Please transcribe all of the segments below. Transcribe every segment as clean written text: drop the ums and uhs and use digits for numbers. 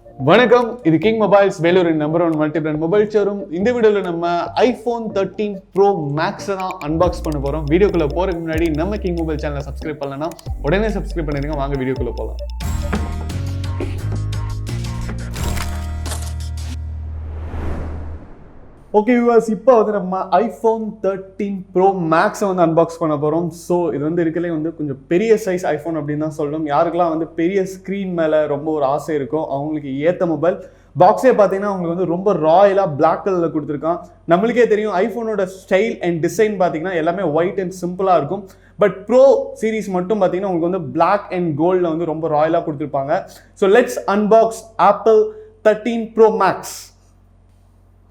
வணக்கம், இது King Mobiles வேலூரின் number 1 multi brand mobile showroom. இந்த வீடியோவில் நம்ம ஐஃபோன் 13 ப்ரோ மேக்ஸை தான் அன்பாக்ஸ் பண்ண போகிறோம். வீடியோக்குள்ளே போகிறதுக்கு முன்னாடி நம்ம கிங் மொபைல் சேனலை சப்ஸ்கிரைப் பண்ணலன்னா உடனே சப்ஸ்கிரைப் பண்ணிடுங்க. வாங்க வீடியோக்குள்ளே போகலாம். ஓகே வியூவர்ஸ், இப்போ வந்து நம்ம ஐஃபோன் 13 ப்ரோ மேக்ஸை வந்து அன்பாக்ஸ் பண்ண போகிறோம். ஸோ இது வந்து இருக்கலே வந்து கொஞ்சம் பெரிய சைஸ் ஐஃபோன் அப்படின்னு தான் சொல்லணும். யாருக்கெல்லாம் வந்து பெரிய ஸ்க்ரீன் மேலே ரொம்ப ஒரு ஆசை இருக்கும் அவங்களுக்கு ஏற்ற மொபைல். பாக்ஸே பார்த்தீங்கன்னா அவங்களுக்கு வந்து ரொம்ப ராயலாக பிளாக் கலரில் கொடுத்துருக்கான். நம்மளுக்கே தெரியும் ஐஃபோனோட ஸ்டைல் அண்ட் டிசைன் பார்த்தீங்கன்னா எல்லாமே ஒயிட் அண்ட் சிம்பிளாக இருக்கும். பட் ப்ரோ சீரீஸ் மட்டும் பார்த்தீங்கன்னா உங்களுக்கு வந்து பிளாக் அண்ட் கோல்டில் வந்து ரொம்ப ராயலாக கொடுத்துருப்பாங்க. So let's unbox Apple 13 Pro Max.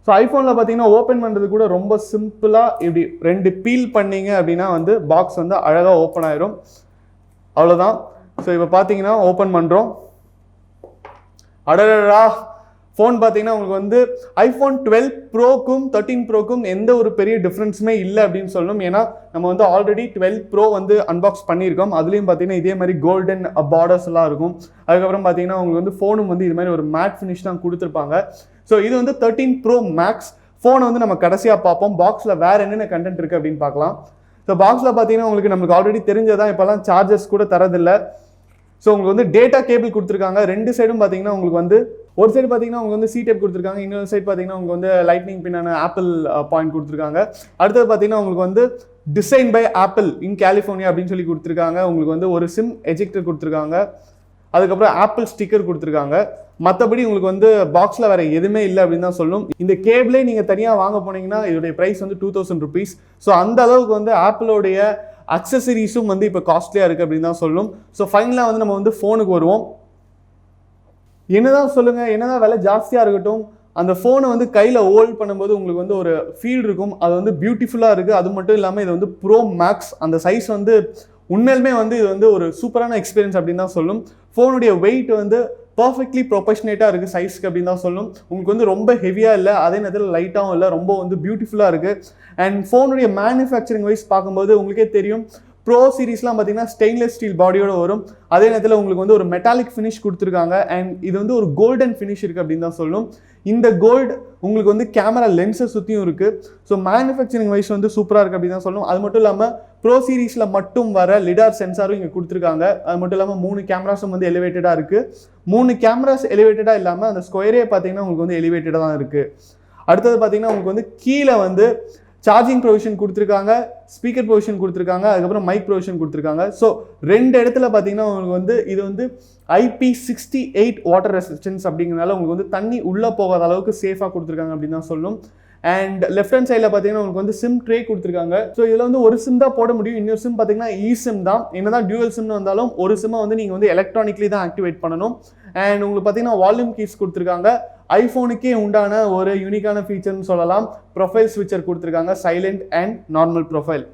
So ஐஃபோனில் பார்த்தீங்கன்னா ஓப்பன் பண்ணுறது கூட ரொம்ப சிம்பிளாக இப்படி 2 பீல் பண்ணிங்க அப்படின்னா வந்து பாக்ஸ் வந்து அழகாக ஓப்பன் ஆயிரும். அவ்வளோதான். ஸோ இப்போ பார்த்தீங்கன்னா ஓப்பன் பண்ணுறோம். அடடா, ஃபோன் பார்த்தீங்கன்னா உங்களுக்கு வந்து ஐஃபோன் 12 ப்ரோக்கும் 13 ப்ரோக்கும் எந்த ஒரு பெரிய டிஃப்ரென்ஸுமே இல்லை அப்படின்னு சொல்லணும். ஏன்னா நம்ம வந்து ஆல்ரெடி 12 ப்ரோ வந்து அன்பாக்ஸ் பண்ணியிருக்கோம். அதுலேயும் பார்த்தீங்கன்னா இதே மாதிரி கோல்டன் பார்டர்ஸ் எல்லாம் இருக்கும். அதுக்கப்புறம் பார்த்தீங்கன்னா உங்களுக்கு வந்து ஃபோனும் வந்து இது மாதிரி ஒரு மேட் ஃபினிஷ் தான் கொடுத்துருப்பாங்க. ஸோ இது வந்து 13 ப்ரோ மேக்ஸ். ஃபோனை வந்து நம்ம கடைசியாக பார்ப்போம். பாக்ஸில் வேறு என்னென்ன கண்டென்ட் இருக்குது அப்படின்னு பார்க்கலாம். ஸோ பாக்ஸில் பார்த்தீங்கன்னா நம்மளுக்கு ஆல்ரெடி தெரிஞ்சதான், இப்போலாம் சார்ஜஸ் கூட தரதில்லை. ஸோ உங்களுக்கு வந்து டேட்டா கேபிள் கொடுத்துருக்காங்க. 2 சைடும் பார்த்தீங்கன்னா உங்களுக்கு வந்து ஒரு சைடு பார்த்தீங்கன்னா உங்களுக்கு வந்து சி டைப் கொடுத்துருக்காங்க. இன்னொரு சைடு பார்த்தீங்கன்னா உங்களுக்கு வந்து லைட்னிங் பின்னான ஆப்பிள் பாயிண்ட் கொடுத்துருக்காங்க. அடுத்தது பார்த்தீங்கன்னா உங்களுக்கு வந்து design by Apple in California அப்படின்னு சொல்லி கொடுத்துருக்காங்க. உங்களுக்கு வந்து ஒரு சிம் எஜெக்டர் கொடுத்துருக்காங்க. அதுக்கப்புறம் ஆப்பிள் ஸ்டிக்கர் கொடுத்துருக்காங்க. மற்றபடி உங்களுக்கு வந்து பாக்ஸில் வேறு எதுவுமே இல்லை அப்படின்னு தான் சொல்லணும். இந்த கேபிளே நீங்கள் தனியாக வாங்க போனீங்கன்னா இதோடைய ப்ரைஸ் வந்து 2000 rupees. ஸோ அந்த அளவுக்கு வந்து ஆப்பிளோடைய அக்சசரிஸும் வந்து இப்போ காஸ்ட்லியாக இருக்குது அப்படின்னு தான் சொல்லணும். ஸோ ஃபைனலாக வந்து நம்ம வந்து ஃபோனுக்கு வருவோம். என்னதான் சொல்லுங்கள், என்னதான் விலை ஜாஸ்தியாக இருக்கட்டும், அந்த ஃபோனை வந்து கையில் ஹோல்ட் பண்ணும்போது உங்களுக்கு வந்து ஒரு ஃபீல் இருக்கும். அது வந்து பியூட்டிஃபுல்லாக இருக்குது. அது மட்டும் இல்லாமல் இது வந்து ப்ரோ மேக்ஸ், அந்த சைஸ் வந்து உண்மையிலுமே வந்து இது வந்து ஒரு சூப்பரான எக்ஸ்பீரியன்ஸ் அப்படின்னு தான் சொல்லணும். ஃபோனுடைய வெயிட் வந்து பர்ஃபெக்ட்லி ப்ரொபஷனேட்டாக இருக்குது சைஸ்க்கு அப்படின்னு தான் சொல்லணும். உங்களுக்கு வந்து ரொம்ப ஹெவியாக இல்லை, அதே நேரத்தில் லைட்டாகவும் இல்லை, ரொம்ப வந்து பியூட்டிஃபுல்லாக இருக்குது. அண்ட் ஃபோனுடைய மேனுஃபேக்சரிங் வைஸ் பார்க்கும்போது உங்களுக்கே தெரியும், ப்ரோ சீரீஸ்லாம் பார்த்தீங்கன்னா ஸ்டெயின்லெஸ் ஸ்டீல் பாடியோட வரும். அதே நேரத்தில் உங்களுக்கு வந்து ஒரு மெட்டாலிக் ஃபினிஷ் கொடுத்துருக்காங்க. அண்ட் இது வந்து ஒரு கோல்டன் ஃபினிஷ் இருக்குது அப்படின்னு தான் சொல்லணும். இந்த கோல்டு உங்களுக்கு வந்து கேமரா லென்ஸை சுற்றியும் இருக்குது. ஸோ மேனுஃபேக்சரிங் வைஸ் வந்து சூப்பராக இருக்குது அப்படின்னு தான் சொல்லணும். அது மட்டும் இல்லாமல் ப்ரோ சீரீஸில் மட்டும் வர லிடார் சென்சாரும் இங்கே கொடுத்துருக்காங்க. அது மட்டும் இல்லாமல் 3 கேமராஸும் வந்து எலிவேட்டடாக இருக்குது. 3 கேமராஸ் எலிவேட்டடாக இல்லாமல் அந்த ஸ்கொயரே பார்த்தீங்கன்னா உங்களுக்கு வந்து எலிவேட்டடாக தான் இருக்குது. அடுத்தது பார்த்தீங்கன்னா உங்களுக்கு வந்து கீழே வந்து சார்ஜிங் ப்ரொவிஷன் கொடுத்துருக்காங்க, ஸ்பீக்கர் ப்ரொவிஷன் கொடுத்துருக்காங்க, அதுக்கப்புறம் மைக் ப்ரொவிஷன் கொடுத்துருக்காங்க. ஸோ 2 இடத்துல பார்த்தீங்கன்னா உங்களுக்கு வந்து இது வந்து IP68 வாட்டர் ரெசிஸ்டன்ஸ் அப்படிங்கிறதுனால உங்களுக்கு வந்து தண்ணி உள்ளே போகாத அளவுக்கு சேஃபாக கொடுத்துருக்காங்க அப்படின்னு தான் சொல்லணும். அண்ட் லெஃப்ட் ஹேண்ட் சைடில் பார்த்தீங்கன்னா உங்களுக்கு வந்து சிம் ட்ரே கொடுத்துருக்காங்க. ஸோ இதில் வந்து ஒரு சிம் தான் போட முடியும். இன்னொரு சிம் பார்த்தீங்கன்னா சிம் தான். என்னதான் டியூவல் சிம்னு வந்தாலும் ஒரு சிம்மை வந்து நீங்கள் வந்து எலக்ட்ரானிக்லி தான் ஆக்டிவேட் பண்ணணும். அண்ட் உங்களுக்கு பார்த்தீங்கன்னா வால்யூம் கீஸ் கொடுத்துருக்காங்க. ஐஃபோனுக்கே உண்டான ஒரு யூனிக்கான ஃபீச்சர்னு சொல்லலாம். ப்ரொஃபைல் ஸ்விட்சர் கொடுத்துருக்காங்க, சைலண்ட் அண்ட் நார்மல் ப்ரொஃபைல்.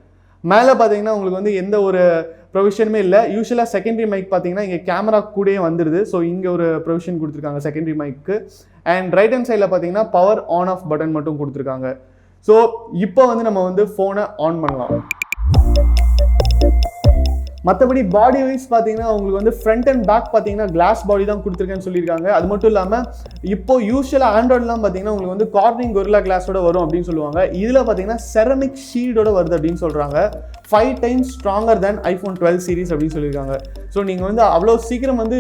மேலே பார்த்தீங்கன்னா உங்களுக்கு வந்து எந்த ஒரு ப்ரொவிஷனுமே இல்லை. யூஸ்வலாக செகண்டரி மைக் பார்த்தீங்கன்னா இங்கே கேமரா கூடயே வந்துடுது. ஸோ இங்கே ஒரு ப்ரொவிஷன் கொடுத்துருக்காங்க செகண்டரி மைக்கு. அண்ட் ரைட் ஹேண்ட் சைடில் பார்த்தீங்கன்னா பவர் ஆன் ஆஃப் பட்டன் மட்டும் கொடுத்துருக்காங்க. ஸோ இப்போ வந்து நம்ம வந்து ஃபோனை ஆன் பண்ணலாம். மற்றபடி பாடி வைஸ் பார்த்தீங்கன்னா உங்களுக்கு வந்து ஃப்ரண்ட் அண்ட் பேக் பார்த்தீங்கன்னா கிளாஸ் பாடி தான் கொடுத்துருக்கேன்னு சொல்லியிருக்காங்க. அது மட்டும் இல்லாமல் இப்போ யூஸ்வலாக ஆண்ட்ராய்ட்லாம் பார்த்தீங்கன்னா உங்களுக்கு வந்து கார்னிங் கொரில்லா கிளாஸோட வரும் அப்படின்னு சொல்லுவாங்க. இதில் பார்த்தீங்கன்னா செரமிக் ஷீடோட வருது அப்படின்னு சொல்கிறாங்க. 5 times stronger than iPhone 12 series அப்படின்னு சொல்லியிருக்காங்க. ஸோ நீங்கள் வந்து அவ்வளோ சீக்கிரம் வந்து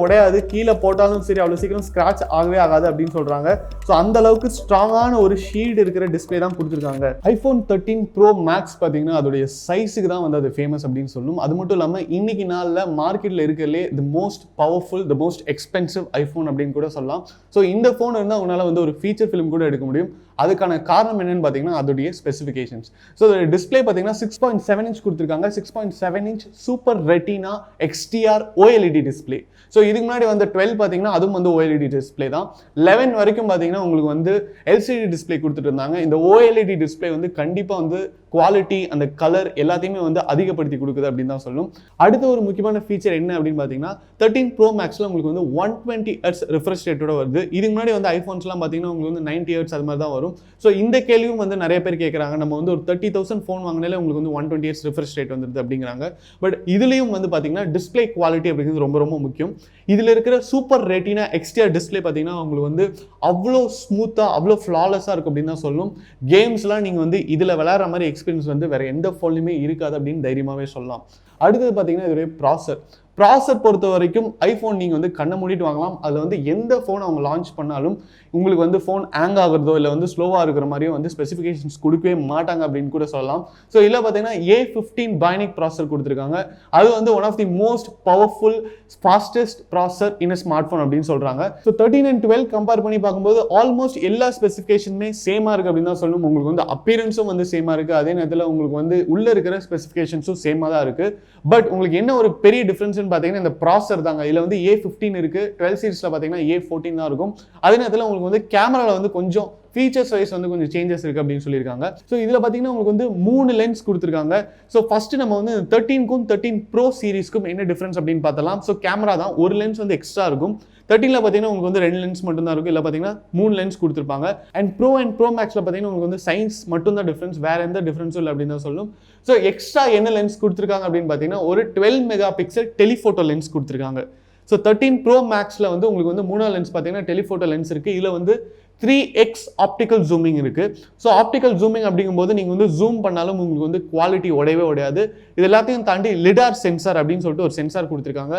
உடையாது, கீழே போட்டாலும் சரி அவ்வளோ சீக்கிரம் ஸ்க்ராட்ச் ஆகவே ஆகாது அப்படின்னு சொல்கிறாங்க. ஸோ அந்த அளவுக்கு ஸ்ட்ராங்கான ஒரு ஷீல்டு இருக்கிற டிஸ்பிளே தான் கொடுத்துருக்காங்க. ஐஃபோன் 13 ப்ரோ மேக்ஸ் பார்த்தீங்கன்னா அதோடைய சைஸுக்கு தான் வந்து அது ஃபேமஸ் அப்படின்னு சொல்லணும். அது மட்டும் இல்லாமல் இன்னைக்கு நாளில் மார்க்கெட்டில் இருக்கிறதுலே தி most powerful, the most expensive iPhone அப்படின்னு கூட சொல்லலாம். ஸோ இந்த ஃபோன் இருந்தால் உங்களால் வந்து ஒரு ஃபீச்சர் ஃபிலிம் கூட எடுக்க முடியும். அதுக்கான காரணம் என்னன்னு பார்த்தீங்கன்னா அதோடைய ஸ்பெசிஃபிகேஷன்ஸ். ஸோ அதோட டிஸ்பிளே பார்த்தீங்கன்னா 6.7 inch கொடுத்துருக்காங்க. 6.7 inch super retina XDR OLED display. So இதுக்கு முன்னாடி வந்து 12 பார்த்தீங்கன்னா அதுவும் வந்து OLED டிஸ்பிளே தான். 11 வரைக்கும் பார்த்தீங்கன்னா உங்களுக்கு வந்து LCD டிஸ்பிளே கொடுத்துட்டு இருந்தாங்க. இந்த OLED டிஸ்பிளே வந்து கண்டிப்பாக வந்து குவாலிட்டி, அந்த கலர் எல்லாத்தையுமே வந்து அதிகப்படுத்தி கொடுக்குது அப்படின்னு தான் சொல்லணும். அடுத்த ஒரு முக்கியமான ஃபீச்சர் என்ன அப்படின்னு பார்த்தீங்கன்னா 13 Pro Maxல உங்களுக்கு வந்து 120 Hz ரிஃப்ரெஷ் ரேட்டோட வருது. இதுக்கு முன்னாடி வந்து ஐஃபோன்ஸ்லாம் பார்த்தீங்கன்னா உங்களுக்கு வந்து 90 Hz அது மாதிரி தான் வரும். ஸோ இந்த கேள்வியும் வந்து நிறைய பேர் கேட்குறாங்க, நம்ம வந்து ஒரு 30,000 ஃபோன் வாங்கினாலே உங்களுக்கு வந்து 120 Hz ரிஃப்ரெஷ் ரேட் வந்துருது அப்படிங்கிறாங்க. பட் இதுலேயும் வந்து பார்த்தீங்கன்னா டிஸ்பிளே குவாலிட்டி அப்படிங்கிறது ரொம்ப ரொம்ப முக்கியம். இதில் இருக்கிற சூப்பர் ரெட்டினா XDR டிஸ்பிளே பார்த்தீங்கன்னா உங்களுக்கு வந்து அவ்வளோ ஸ்மூத்தாக அவ்வளோ ஃப்ளாலெஸ்ஸாக இருக்கும் அப்படின்னு தான் சொல்லணும். கேம்ஸ்லாம் நீங்கள் வந்து இதில் விளையாடுற மாதிரி எக்ஸ்பீரியன்ஸ் வந்து வேறு எந்த ஃபோன்லையுமே இருக்காது அப்படின்னு தைரியமாகவே சொல்லலாம். அடுத்தது பார்த்தீங்கன்னா இதோடைய ப்ராசர் பொறுத்த வரைக்கும் ஐஃபோன் நீங்கள் வந்து கண்ணை மூடிட்டு வாங்கலாம். அதில் வந்து எந்த ஃபோன் அவங்க லான்ச் பண்ணாலும் உங்களுக்கு வந்து ஃபோன் ஹேங் ஆகுறதோ இல்லை வந்து ஸ்லோவாக இருக்கிற மாதிரியோ வந்து ஸ்பெசிஃபிகேஷன்ஸ் கொடுக்கவே மாட்டாங்க அப்படின்னு கூட சொல்லலாம். ஸோ இதில் பார்த்தீங்கன்னா A15 Bionic ப்ராசர் கொடுத்துருக்காங்க. அது வந்து one of the most powerful fastest processor in smart phone அப்படின்னு சொல்கிறாங்க. ஸோ 13 and 12 கம்பேர் பண்ணி பார்க்கும்போது ஆல்மோஸ்ட் எல்லா ஸ்பெசிஃபிகேஷனுமே சேமாக இருக்குது அப்படின்னு தான் சொல்லணும். உங்களுக்கு வந்து அப்பியரன்ஸும் வந்து சேமாக இருக்குது, அதே நேரத்தில் உங்களுக்கு வந்து உள்ளே இருக்கிற ஸ்பெசிஃபிகேஷன்ஸும் சேமாக தான் இருக்குது. பட் உங்களுக்கு என்ன ஒரு பெரிய டிஃப்ரென்ஸ் பார்த்தீங்கன்னா இந்த ப்ராசர் தாங்க. இதில் வந்து A15 இருக்கு, 12 சீரிஸ்ல பார்த்தீங்கன்னா A14 தான் இருக்கும். அதே நேரத்தில் உங்களுக்கு வந்து கேமராவில் வந்து கொஞ்சம் ஃபீச்சர்ஸ் வைஸ் வந்து கொஞ்சம் சேஞ்சஸ் இருக்கு அப்படின்னு சொல்லியிருக்காங்க. ஸோ இதில் பார்த்தீங்கன்னா உங்களுக்கு வந்து 3 லென்ஸ் கொடுத்துருக்காங்க. ஸோ ஃபர்ஸ்ட் நம்ம வந்து 13க்கும் 13 Pro சீரிஸ்க்கும் என்ன டிஃபரன்ஸ் அப்படின்னு பார்த்தலாம். ஸோ கேமரா தான் ஒரு லென்ஸ் வந்து எக்ஸ்ட்ரா இருக்கும். 13ல பார்த்தீங்கன்னா உங்களுக்கு வந்து 2 லென்ஸ் மட்டும் தான் இருக்கும். இல்லை பார்த்தீங்கன்னா 3 லென்ஸ் கொடுத்துருப்பாங்க. அண்ட் Pro Maxல பார்த்தீங்கன்னா உங்களுக்கு வந்து சைன்ஸ் மட்டும் தான் டிஃபரன்ஸ், வேற எந்த டிஃபரன்ஸும் இல்லை அப்படின்னு தான் சொல்லணும். ஸோ எக்ஸ்ட்ரா என்ன லென்ஸ் கொடுத்துருக்காங்க அப்படின்னு பார்த்தீங்கன்னா ஒரு 12 மெகாபிக்சல் டெலிஃபோட்டோ லென்ஸ் கொடுத்துருக்காங்க. ஸோ 13 Pro Maxல வந்து உங்களுக்கு வந்து 3ஆவது லென்ஸ் பார்த்தீங்கன்னா டெலிஃபோட்டோ லென்ஸ் இருக்கு. இதில் வந்து 3x ஆப்டிக்கல் ஜூமிங் இருக்கு. ஸோ ஆப்டிக்கல் ஜூமிங் அப்படிங்கும்போது நீங்கள் வந்து ஜூம் பண்ணாலும் உங்களுக்கு வந்து குவாலிட்டி உடையாது. இது எல்லாத்தையும் தாண்டி லிடார் சென்சார் அப்படின்னு சொல்லிட்டு ஒரு சென்சார் கொடுத்துருக்காங்க.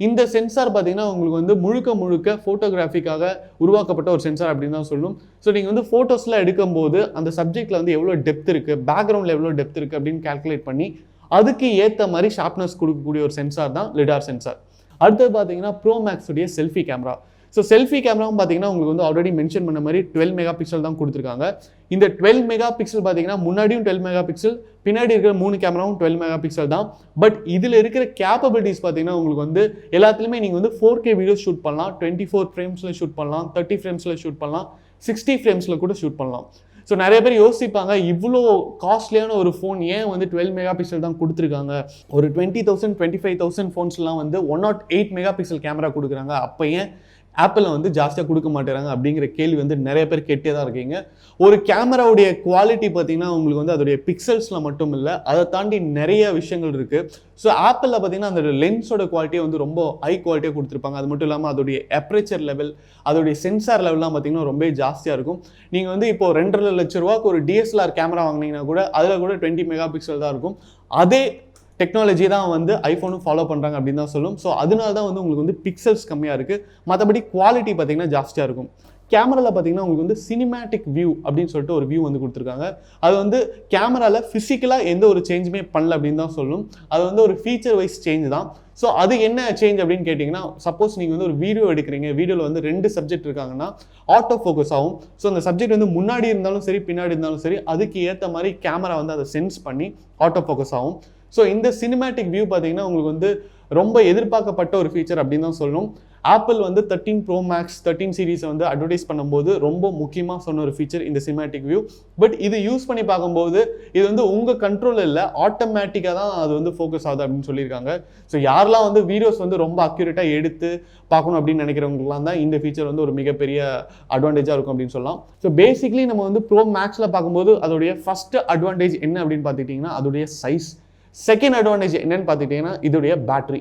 இந்த சென்சார் பார்த்தீங்கன்னா உங்களுக்கு வந்து முழுக்க ஃபோட்டோகிராஃபிக்காக உருவாக்கப்பட்ட ஒரு சென்சார் அப்படின்னு தான் சொல்லணும். ஸோ நீங்கள் வந்து ஃபோட்டோஸ்லாம் எடுக்கும்போது அந்த சப்ஜெக்டில் வந்து எவ்வளோ டெப்த் இருக்குது, பேக்ரவுண்டில் எவ்வளோ டெப்த் இருக்குது அப்படின்னு கால்குலேட் பண்ணி அதுக்கு ஏற்ற மாதிரி ஷார்ப்னஸ் கொடுக்கக்கூடிய ஒரு சென்சார் தான் லிடார் சென்சார். அடுத்தது பார்த்தீங்கன்னா Pro Max உடைய செல்ஃபி கேமரா. ஸோ செல்ஃபி கேமராவும் பார்த்தீங்கன்னா உங்களுக்கு வந்து ஆல்ரெடி மென்ஷன் பண்ண மாதிரி 12 மெகாபிக்சல் தான் கொடுத்துருக்காங்க. இந்த 12 மெகாபிக்சல் பார்த்தீங்கன்னா முன்னாடியும் 12 மெகாபிக்சல், பின்னாடி இருக்கிற 3 கேமராவும் 12 மெகாபிக்சல் தான். பட் இதில் இருக்கிற கேப்பபிலிட்டிஸ் பார்த்தீங்கன்னா உங்களுக்கு வந்து எல்லாத்துலேயுமே நீங்கள் வந்து 4K வீடியோ ஷூட் பண்ணலாம், 24 ஃப்ரேம்ஸில் ஷூட் பண்ணலாம், 30 ஃப்ரேம்ஸில் ஷூட் பண்ணலாம், 60 ஃப்ரேம்ஸில் கூட ஷூட் பண்ணலாம். ஸோ நிறைய பேர் யோசிப்பாங்க, இவ்வளோ காஸ்ட்லியான ஒரு ஃபோன் ஏன் வந்து 12 மெகாபிக்சல் தான் கொடுத்துருக்காங்க, ஒரு 20,000 25,000 ஃபோன்ஸ்லாம் வந்து 108 மெகாபிக்சல் கேமரா கொடுக்குறாங்க, அப்போ ஏன் ஆப்பிள் வந்து ஜாஸ்தியாக கொடுக்க மாட்டேறாங்க அப்படிங்கிற கேள்வி வந்து நிறைய பேர் கேட்டே தான் இருக்கீங்க. ஒரு கேமராவுடைய குவாலிட்டி பார்த்தீங்கன்னா உங்களுக்கு வந்து அதோடைய பிக்சல்ஸில் மட்டும் இல்லை, அதை தாண்டி நிறைய விஷயங்கள் இருக்குது. ஸோ ஆப்பிளில் பார்த்தீங்கன்னா அந்த லென்ஸோட குவாலிட்டியை வந்து ரொம்ப ஹை குவாலிட்டியாக கொடுத்துருப்பாங்க. அது மட்டும் இல்லாமல் அதோடைய அப்ரேச்சர் லெவல், அதோடைய சென்சார் லெவல்லாம் பார்த்தீங்கன்னா ரொம்ப ஜாஸ்தியாக இருக்கும். நீங்கள் வந்து இப்போ 2.5 லட்ச ரூபாய்க்கு ஒரு DSLR கேமரா வாங்கினீங்கன்னா கூட அதில் கூட 20 மெகாபிக்சல் தான் இருக்கும். அதே டெக்னாலஜி தான் வந்து ஐஃபோனும் ஃபாலோ பண்ணுறாங்க அப்படின்னு தான் சொல்லும். ஸோ அதனால தான் வந்து உங்களுக்கு வந்து பிக்சல்ஸ் கம்மியாக இருக்குது, மற்றபடி குவாலிட்டி பார்த்தீங்கன்னா ஜாஸ்தியாக இருக்கும். கேமராவில் பார்த்தீங்கன்னா உங்களுக்கு வந்து சினிமேட்டிக் வியூ அப்படின்னு சொல்லிட்டு ஒரு வியூ வந்து கொடுத்துருக்காங்க. அது வந்து கேமராவில் ஃபிசிக்கலாக எந்த ஒரு சேஞ்சுமே பண்ணல அப்படின்னு தான் சொல்லணும். அது வந்து ஒரு ஃபீச்சர் வைஸ் சேஞ்ச் தான். ஸோ அது என்ன சேஞ்ச் அப்படின்னு கேட்டிங்கன்னா, சப்போஸ் நீங்கள் வந்து ஒரு வீடியோ எடுக்கிறீங்க, வீடியோவில் வந்து 2 சப்ஜெக்ட் இருக்காங்கன்னா ஆட்டோ ஃபோக்கஸ் ஆகும். ஸோ அந்த சப்ஜெக்ட் வந்து முன்னாடி இருந்தாலும் சரி பின்னாடி இருந்தாலும் சரி அதுக்கு ஏற்ற மாதிரி கேமரா வந்து அதை சென்ஸ் பண்ணி ஆட்டோ ஃபோக்கஸ் ஆகும். ஸோ இந்த சினிமேட்டிக் வியூ பார்த்தீங்கன்னா உங்களுக்கு வந்து ரொம்ப எதிர்பார்க்கப்பட்ட ஒரு ஃபீச்சர் அப்படின்னு தான் சொல்லணும். ஆப்பிள் வந்து 13 Pro Max 13 சீரீஸை வந்து அட்வர்டைஸ் பண்ணும்போது ரொம்ப முக்கியமாக சொன்ன ஒரு ஃபீச்சர் இந்த சினிமேட்டிக் வியூ. பட் இது யூஸ் பண்ணி பார்க்கும்போது இது வந்து உங்கள் கண்ட்ரோல் இல்லை, ஆட்டோமேட்டிக்காக தான் அது வந்து ஃபோக்கஸ் ஆகுது அப்படின்னு சொல்லியிருக்காங்க. ஸோ யாரெல்லாம் வந்து வீடியோஸ் வந்து ரொம்ப அக்யூரேட்டாக எடுத்து பார்க்கணும் அப்படின்னு நினைக்கிறவங்களுக்குலாம் தான் இந்த ஃபீச்சர் வந்து ஒரு மிகப்பெரிய அட்வான்டேஜாக இருக்கும் அப்படின்னு சொல்லலாம். ஸோ பேசிக்லி நம்ம வந்து Pro Maxல பார்க்கும்போது அதோடைய ஃபர்ஸ்ட் அட்வான்டேஜ் என்ன அப்படின்னு பார்த்துக்கிட்டிங்கன்னா அதோடைய சைஸ். செகண்ட் அட்வான்டேஜ் என்னன்னு பார்த்துக்கிட்டிங்கன்னா இதோடைய பேட்டரி.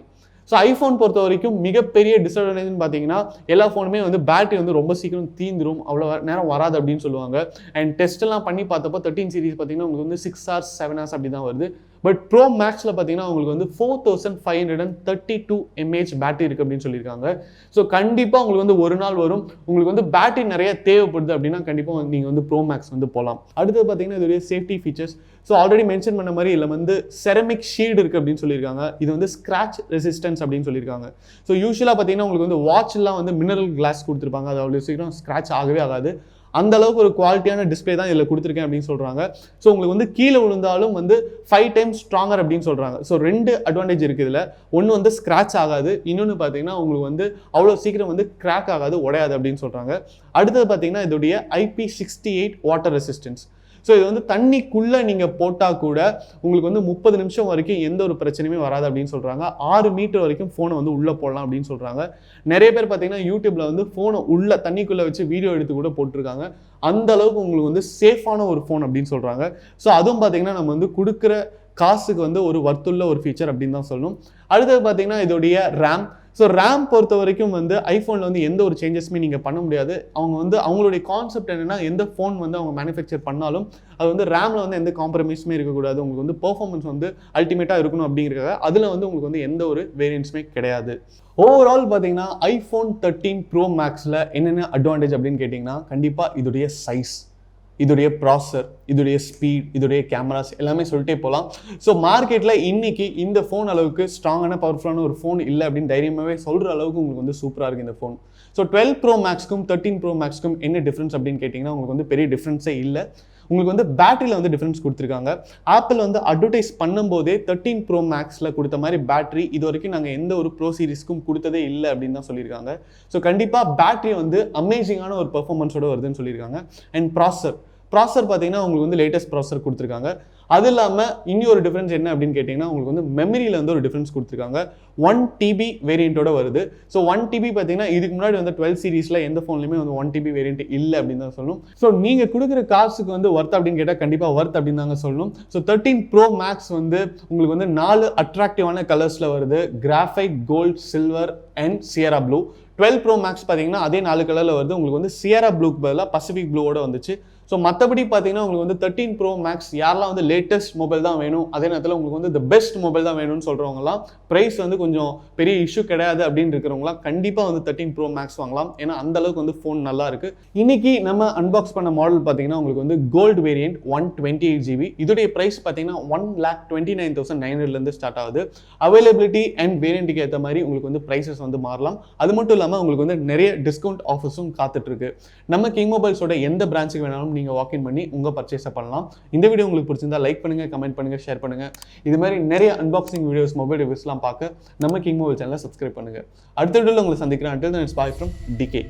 ஸோ ஐஃபோன் பொறுத்த வரைக்கும் மிகப்பெரிய டிஸ்அட்வான்டேஜ்னு பார்த்தீங்கன்னா எல்லா ஃபோனுமே வந்து பேட்டரி வந்து ரொம்ப சீக்கிரம் தீந்துரும், அவ்வளோ நேரம் வராது அப்படின்னு சொல்லுவாங்க. அண்ட் டெஸ்ட்லாம் பண்ணி பார்த்தப்போ 13 சீரிஸ் பார்த்தீங்கன்னா உங்களுக்கு வந்து 6 hours 7 hours அப்படி தான் வருது. பட் Pro Maxல பார்த்தீங்கன்னா உங்களுக்கு வந்து 4532 mAh பேட்டரி இருக்குது அப்படின்னு சொல்லியிருக்காங்க. ஸோ கண்டிப்பாக உங்களுக்கு வந்து ஒரு நாள் வரும், உங்களுக்கு வந்து பேட்டரி நிறைய தேவைப்படுது அப்படின்னா கண்டிப்பாக நீங்கள் வந்து Pro Max வந்து போகலாம். அடுத்தது பார்த்தீங்கன்னா இதோடைய safety features. So already mention பண்ண மாதிரி இதில் வந்து செரமிக் ஷீல்டு இருக்குது அப்படின்னு சொல்லியிருக்காங்க. இது வந்து ஸ்க்ராட்ச் ரெசிஸ்டன்ஸ் அப்படின்னு சொல்லியிருக்காங்க. ஸோ யூஸ்வலாக பார்த்தீங்கன்னா உங்களுக்கு வந்து வாட்ச்லாம் வந்து மினரல் கிளாஸ் கொடுத்துருப்பாங்க, அது அவ்வளோ சீக்கிரம் ஸ்க்ராட்ச் ஆகவே ஆகாது. அந்த அளவுக்கு ஒரு குவாலிட்டியான டிஸ்பிளே தான் இதில் கொடுத்துருக்கேன் அப்படின்னு சொல்கிறாங்க. ஸோ உங்களுக்கு வந்து கீழே விழுந்தாலும் வந்து 5 times ஸ்ட்ராங்கர் அப்படின்னு சொல்கிறாங்க. ஸோ 2 அட்வான்டேஜ் இருக்குது இதில். ஒன்று வந்து ஸ்க்ராட்ச் ஆகாது, இன்னொன்று பார்த்தீங்கன்னா உங்களுக்கு வந்து அவ்வளோ சீக்கிரம் வந்து கிராக் ஆகாது, உடையாது அப்படின்னு சொல்கிறாங்க. அடுத்தது பார்த்தீங்கன்னா இதோடைய IP68 வாட்டர் ரெசிஸ்டன்ஸ். ஸோ இது வந்து தண்ணிக்குள்ளே நீங்கள் போட்டால் கூட உங்களுக்கு வந்து 30 நிமிஷம் வரைக்கும் எந்த ஒரு பிரச்சனையுமே வராது அப்படின்னு சொல்கிறாங்க. 6 மீட்டர் வரைக்கும் ஃபோனை வந்து உள்ளே போடலாம் அப்படின்னு சொல்கிறாங்க. நிறைய பேர் பார்த்தீங்கன்னா யூடியூப்ல வந்து ஃபோனை உள்ள தண்ணிக்குள்ளே வச்சு வீடியோ எடுத்து கூட போட்டிருக்காங்க. அந்த அளவுக்கு உங்களுக்கு வந்து சேஃபான ஒரு ஃபோன் அப்படின்னு சொல்கிறாங்க. ஸோ அதுவும் பார்த்தீங்கன்னா நம்ம வந்து கொடுக்குற காசுக்கு வந்து ஒரு வர்த்துள்ள ஒரு ஃபீச்சர் அப்படின்னு தான் சொல்லணும். அடுத்தது பார்த்தீங்கன்னா இதோடைய ரேம். ஸோ ரேம் பொறுத்த வரைக்கும் வந்து ஐஃபோனில் வந்து எந்த ஒரு சேஞ்சஸுமே நீங்கள் பண்ண முடியாது. அவங்க வந்து அவங்களுடைய கான்செப்ட் என்னென்னா எந்த ஃபோன் வந்து அவங்க மேனுஃபேக்சர் பண்ணாலும் அது வந்து ரேமில் வந்து எந்த காம்ப்ரமைஸுமே இருக்கக்கூடாது, உங்களுக்கு வந்து பெர்ஃபார்மன்ஸ் வந்து அல்டிமேட்டாக இருக்கணும் அப்படிங்கிறத அதில் வந்து உங்களுக்கு வந்து எந்த ஒரு வேரியன்ஸுமே கிடையாது. ஓவரால் பார்த்தீங்கன்னா ஐஃபோன் 13 ப்ரோ மேக்ஸில் என்னென்ன அட்வான்டேஜ் அப்படின்னு கேட்டிங்கன்னா கண்டிப்பாக இதோடைய சைஸ், இதோடைய ப்ராசஸர், இதோடைய ஸ்பீட், இதோடைய கேமராஸ் எல்லாமே சொல்லிட்டே போகலாம். ஸோ மார்க்கெட்டில் இன்னைக்கு இந்த ஃபோன் அளவுக்கு ஸ்ட்ராங்கான பவர்ஃபுல்லான ஒரு ஃபோன் இல்லை அப்படின்னு தைரியமாகவே சொல்கிற அளவுக்கு உங்களுக்கு வந்து சூப்பராக இருக்குது இந்த ஃபோன். ஸோ 12 ப்ரோ மேக்ஸ்க்கும் 13 ப்ரோ மேக்ஸ்க்கும் என்ன டிஃப்ரென்ஸ் அப்படின்னு கேட்டிங்கன்னா உங்களுக்கு வந்து பெரிய டிஃப்ரென்ஸே இல்லை. உங்களுக்கு வந்து பேட்டரியில் வந்து டிஃப்ரென்ஸ் கொடுத்துருக்காங்க. ஆப்பிள் வந்து அட்வர்டைஸ் பண்ணும்போதே 13 ப்ரோ மேக்ஸில் கொடுத்த மாதிரி பேட்டரி இது வரைக்கும் நாங்கள் எந்த ஒரு ப்ரோ சீரிஸ்க்கும் கொடுத்ததே இல்லை அப்படின்னு தான் சொல்லியிருக்காங்க. ஸோ கண்டிப்பாக பேட்டரி வந்து அமேசிங்கான ஒரு பெர்ஃபார்மன்ஸோட வருதுன்னு சொல்லியிருக்காங்க. அண்ட் ப்ராசஸர் பார்த்தீங்கன்னா உங்களுக்கு வந்து லேட்டஸ்ட் ப்ராசஸர் கொடுத்துருக்காங்க. அது இல்லாமல் இனி ஒரு டிஃப்ரென்ஸ் என்ன அப்படின்னு கேட்டிங்கன்னா உங்களுக்கு வந்து மெமரியில் வந்து ஒரு டிஃப்ரென்ஸ் கொடுத்துருக்காங்க. 1 TB வேரியண்ட்டோட வருது. ஸோ 1 TB பார்த்தீங்கன்னா இதுக்கு முன்னாடி வந்து 12 சீரீஸில் எந்த ஃபோன்லையுமே வந்து 1 TB வேரியண்ட் இல்லை அப்படின்னு தான் சொல்லணும். ஸோ நீங்கள் கொடுக்குற காசுக்கு வந்து ஒர்த் அப்படின்னு கேட்டால் கண்டிப்பாக ஒர்த் அப்படின்னு தாங்க சொல்லணும். ஸோ 13 ப்ரோ மேக்ஸ் வந்து உங்களுக்கு வந்து 4 அட்ராக்டிவான கலர்ஸில் வருது. Graphite, gold, silver and Sierra blue. 12 Pro Max பார்த்தீங்கன்னா அதே 4 கலரில் வருது. உங்களுக்கு வந்து சியரா ப்ளூக்கு பதிலாக பசிபிக் ப்ளூவோட வந்துச்சு. ஸோ மற்றபடி பார்த்தீங்கன்னா உங்களுக்கு வந்து 13 ப்ரோ மேக்ஸ் யாரெல்லாம் வந்து லேட்டஸ்ட் மொபைல் தான் வேணும், அதே நேரத்தில் உங்களுக்கு வந்து த பெஸ்ட் மொபைல் தான் வேணும்னு சொல்கிறவங்களாம், ப்ரைஸ் வந்து கொஞ்சம் பெரிய இஷ்யூ கிடையாது அப்படின்னு இருக்கிறவங்களாம் கண்டிப்பாக வந்து 13 ப்ரோ மேக்ஸ் வாங்கலாம். ஏன்னா அந்த அளவுக்கு வந்து ஃபோன் நல்லா இருக்கு. இன்னைக்கு நம்ம அன்பாக்ஸ் பண்ண மாடல் பார்த்தீங்கன்னா உங்களுக்கு வந்து கோல்டு வேரியன்ட் 128 GB. இதோடைய ப்ரைஸ் பார்த்தீங்கன்னா 1,29,900 ஸ்டார்ட் ஆகுது. அவைலபிலிட்டி அண்ட் வேரியண்ட்டுக்கு ஏற்ற மாதிரி உங்களுக்கு வந்து ப்ரைஸஸ் வந்து மாறலாம். அது மட்டும் இல்லாமல் உங்களுக்கு வந்து நிறைய டிஸ்கவுண்ட் ஆஃபர்ஸும் காத்துட்டு இருக்கு. நம்ம கிங் மொபைல்ஸோட எந்த பிரான்ச்சுக்கு வேணாலும் நீங்கள் வாக்கின் பண்ணி உங்கள் பர்ச்சேஸை பண்ணலாம். இந்த வீடியோ உங்களுக்கு பிடிச்சிருந்தா லைக் பண்ணுங்கள், கமெண்ட் பண்ணுங்கள், ஷேர் பண்ணுங்கள். இது மாதிரி நிறைய அன்பாக்சிங் வீடியோஸ், மொபைல் ரிவ்யூஸ்லாம் பார்க்க நம்ம கிங் மொபைல் சேனலை சப்ஸ்கிரைப் பண்ணுங்கள். அடுத்த வீடியோவில் உங்களை சந்திக்கிறேன். Until then, it's bye from DK.